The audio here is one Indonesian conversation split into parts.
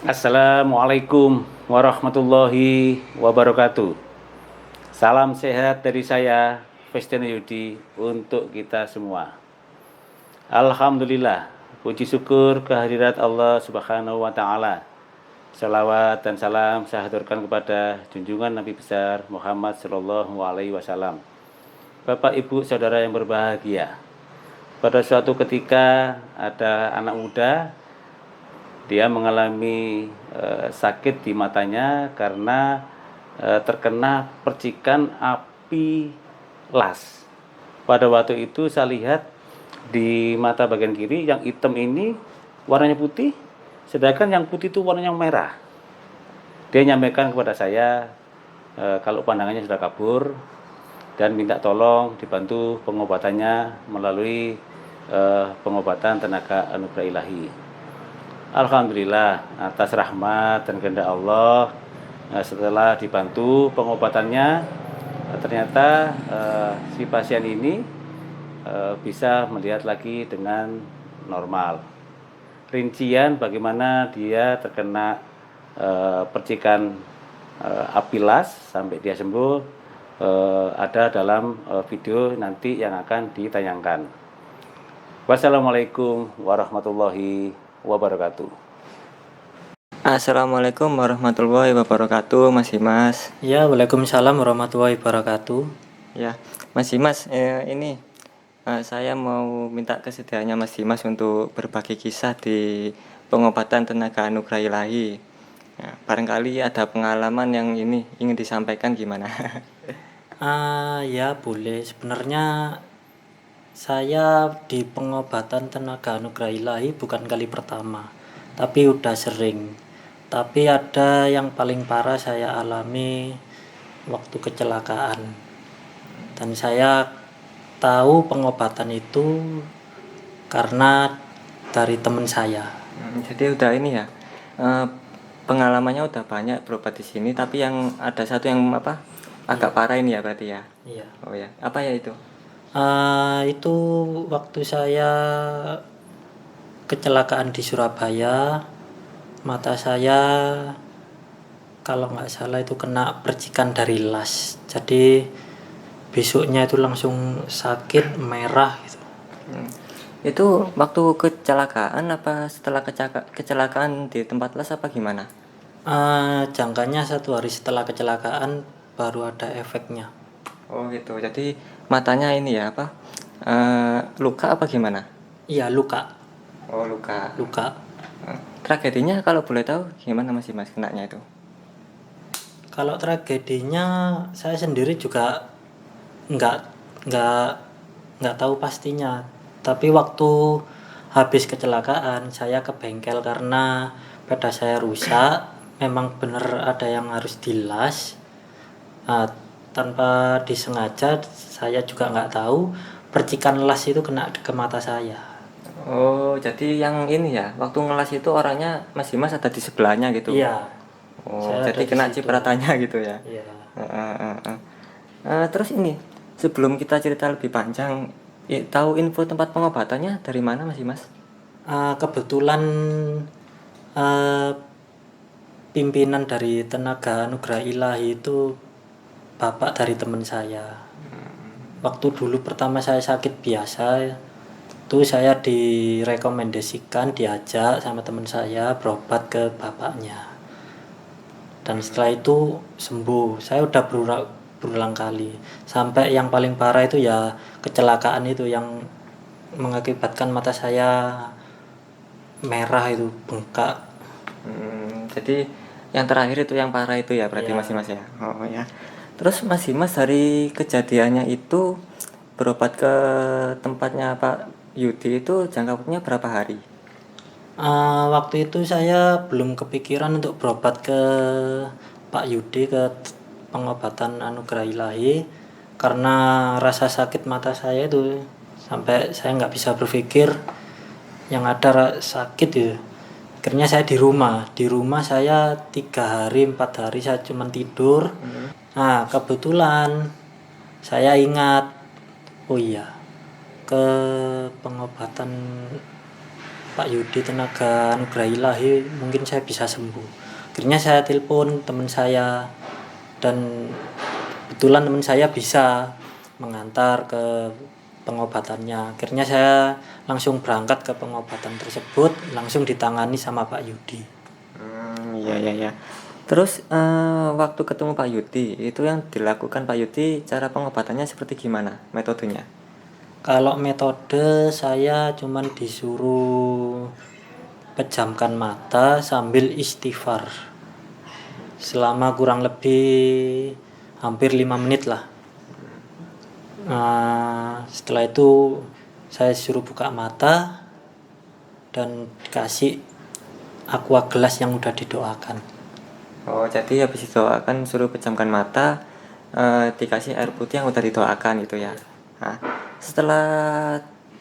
Assalamualaikum warahmatullahi wabarakatuh. Salam sehat dari saya, Festen Yudi, untuk kita semua. Alhamdulillah, puji syukur kehadirat Allah Subhanahu wa Ta'ala. Salawat dan salam saya haturkan kepada junjungan Nabi besar Muhammad Sallallahu Alaihi Wasallam. Bapak, Ibu, saudara yang berbahagia. Pada suatu ketika ada anak muda, dia mengalami sakit di matanya karena terkena percikan api las. Pada waktu itu saya lihat di mata bagian kiri yang hitam ini warnanya putih, sedangkan yang putih itu warnanya merah. Dia nyampaikan kepada saya kalau pandangannya sudah kabur dan minta tolong dibantu pengobatannya melalui pengobatan tenaga anugerah ilahi. Alhamdulillah atas rahmat dan kehendak Allah, setelah dibantu pengobatannya, ternyata si pasien ini bisa melihat lagi dengan normal. Rincian bagaimana dia terkena percikan api las sampai dia sembuh ada dalam video nanti yang akan ditayangkan. Wassalamualaikum warahmatullahi wabarakatuh. Assalamualaikum warahmatullahi wabarakatuh, Mas Dimas. Ya, waalaikumsalam warahmatullahi wabarakatuh. Ya, Mas Dimas, saya mau minta kesediaannya Mas Dimas untuk berbagi kisah di pengobatan tenaga anugerah ilahi. Ya, barangkali ada pengalaman yang ini ingin disampaikan gimana? Ya boleh. Sebenarnya saya di pengobatan tenaga anugerah ilahi bukan kali pertama, tapi udah sering. Tapi ada yang paling parah saya alami waktu kecelakaan. Dan saya tahu pengobatan itu karena dari teman saya. Jadi udah ini ya, pengalamannya udah banyak berobat di sini, tapi yang ada satu yang agak parah ini ya berarti ya? Iya. Oh ya, apa ya itu? Itu waktu saya kecelakaan di Surabaya, mata saya kalau nggak salah itu kena percikan dari las. Jadi besoknya itu langsung sakit merah gitu. Itu waktu kecelakaan apa setelah kecelakaan di tempat las apa gimana? Jangkanya 1 hari setelah kecelakaan baru ada efeknya. Oh gitu, jadi matanya ini ya luka apa gimana? Iya, luka. Oh luka. Tragedinya kalau boleh tahu gimana Mas kenanya itu? Kalau tragedinya saya sendiri juga nggak tahu pastinya. Tapi waktu habis kecelakaan saya ke bengkel karena sepeda saya rusak. Memang benar ada yang harus dilas. Tanpa disengaja saya juga nggak tahu percikan las itu kena ke mata saya. Oh jadi yang ini ya, waktu ngelas itu orangnya Mas Dimas ada di sebelahnya gitu? Iya. Oh jadi kena cipratannya gitu ya? Iya. Terus ini sebelum kita cerita lebih panjang, tahu info tempat pengobatannya dari mana Mas Dimas? Kebetulan pimpinan dari tenaga anugerah ilahi itu bapak dari teman saya. Waktu dulu pertama saya sakit biasa itu saya direkomendasikan diajak sama teman saya berobat ke bapaknya. Dan setelah itu sembuh. Saya udah berulang kali. Sampai yang paling parah itu ya kecelakaan itu yang mengakibatkan mata saya merah itu, bengkak. Jadi yang terakhir itu yang parah itu ya berarti Mas Dimas ya? Oh ya. Terus Mas Dimas dari kejadiannya itu berobat ke tempatnya Pak Yudi itu jangka waktunya berapa hari? Waktu itu saya belum kepikiran untuk berobat ke Pak Yudi ke pengobatan anugerah ilahi karena rasa sakit mata saya itu sampai saya nggak bisa berpikir, yang ada sakit itu. Akhirnya saya di rumah saya 3 hari 4 hari saya cuma tidur. Nah kebetulan saya ingat, oh iya, ke pengobatan Pak Yudi Tenaga Anugerah Ilahi mungkin saya bisa sembuh. Akhirnya saya telepon teman saya, dan kebetulan teman saya bisa mengantar ke pengobatannya. Akhirnya saya langsung berangkat ke pengobatan tersebut, langsung ditangani sama Pak Yudi. Iya. Terus waktu ketemu Pak Yudi itu yang dilakukan Pak Yudi, cara pengobatannya seperti gimana metodenya? Kalau metode saya cuman disuruh pejamkan mata sambil istighfar selama kurang lebih hampir 5 menit lah. Setelah itu saya suruh buka mata dan dikasih aqua gelas yang udah didoakan. Oh, jadi habis didoakan suruh pejamkan mata, dikasih air putih yang udah didoakan gitu ya. Nah, setelah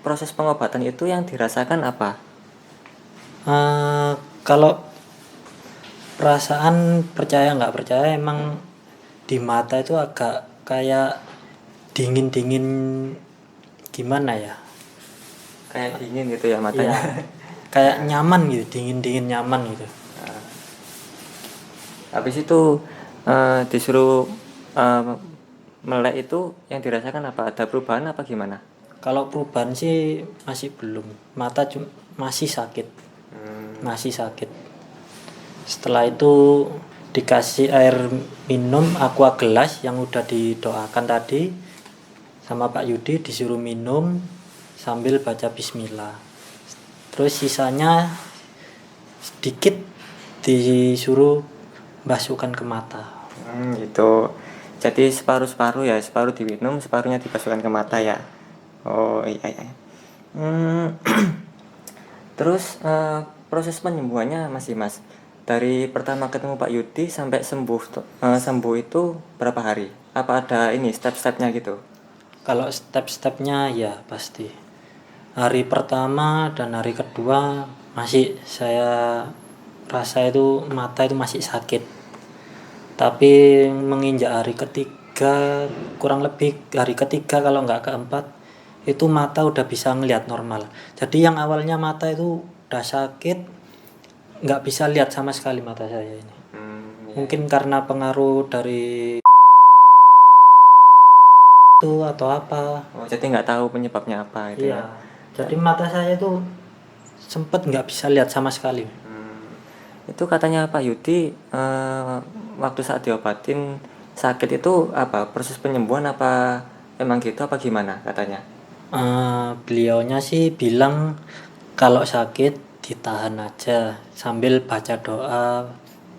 proses pengobatan itu yang dirasakan apa? Kalau perasaan percaya nggak percaya, emang di mata itu agak kayak dingin gimana ya, Kayak dingin gitu ya matanya. iya, kayak nyaman gitu, dingin nyaman gitu. Habis itu disuruh melek itu yang dirasakan apa? Ada perubahan apa gimana? Kalau perubahan sih masih belum, mata masih sakit. Setelah itu dikasih air minum aqua gelas yang udah didoakan tadi sama Pak Yudi, disuruh minum sambil baca bismillah. Terus sisanya sedikit disuruh basuhkan ke mata. Gitu. Jadi separuh ya, separuh diminum, separuhnya dipasukkan ke mata ya. Oh iya. Terus proses penyembuhannya masih Mas, dari pertama ketemu Pak Yudi sampai sembuh itu berapa hari? Apa ada ini step-stepnya gitu? Kalau step-stepnya ya pasti hari pertama dan hari kedua masih saya rasa itu mata itu masih sakit, tapi menginjak hari ketiga, kurang lebih hari ketiga kalau nggak keempat, itu mata udah bisa ngelihat normal. Jadi yang awalnya mata itu udah sakit, nggak bisa lihat sama sekali mata saya ini. Mungkin karena pengaruh dari itu atau apa. Oh, jadi nggak tahu penyebabnya apa itu Iya. ya? Jadi mata saya itu sempet nggak bisa lihat sama sekali. Itu katanya Pak Yudi waktu saat diobatin sakit itu apa? Proses penyembuhan apa emang gitu apa gimana katanya? Beliaunya sih bilang kalau sakit ditahan aja sambil baca doa,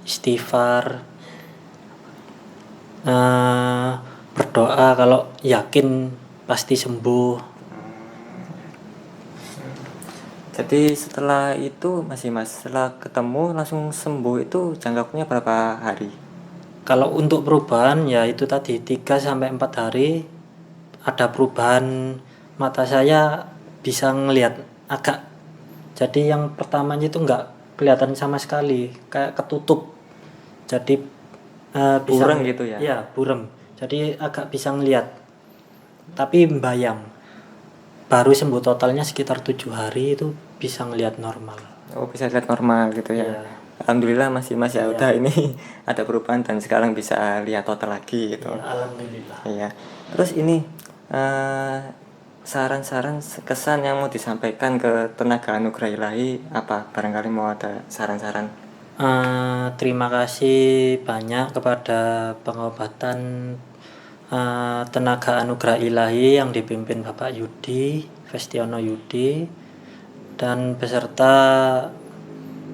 istighfar, berdoa kalau yakin pasti sembuh. Jadi setelah itu masih Mas, setelah ketemu langsung sembuh itu jangka waktunya berapa hari? Kalau untuk perubahan ya itu tadi 3-4 hari ada perubahan, mata saya bisa ngelihat agak, jadi yang pertamanya itu nggak kelihatan sama sekali, kayak ketutup, jadi bisa Burem gitu ya? Iya, burem, jadi agak bisa ngelihat tapi membayang. Baru sembuh totalnya sekitar 7 hari itu bisa ngelihat normal. Oh, bisa lihat normal gitu ya. Iya. Alhamdulillah masih Iya. udah ini ada perubahan dan sekarang bisa lihat total lagi gitu. Ya, alhamdulillah. Iya. Terus ini saran-saran kesan yang mau disampaikan ke tenaga anugerah ilahi apa? Barangkali mau ada saran-saran. Terima kasih banyak kepada pengobatan Tenaga Anugerah Ilahi yang dipimpin Bapak Yudi Festiono Yudi dan beserta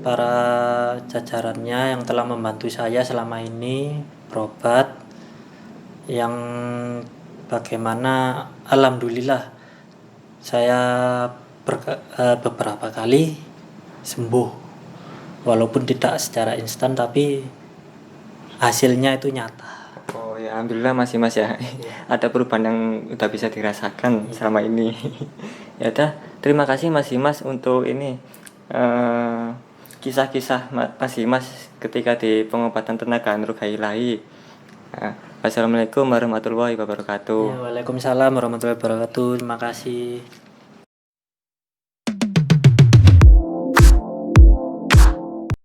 para jajarannya yang telah membantu saya selama ini berobat, yang bagaimana alhamdulillah saya beberapa kali sembuh, walaupun tidak secara instan tapi hasilnya itu nyata. Oh ya, alhamdulillah masih Mas ya. Ada perubahan yang udah bisa dirasakan selama ini. Ya udah, terima kasih Mas Dimas untuk ini kisah-kisah Mas Dimas ketika di pengobatan tenaga anugerah ilahi. Wassalamualaikum warahmatullahi wabarakatuh. Ya, waalaikumsalam warahmatullahi wabarakatuh. Terima kasih.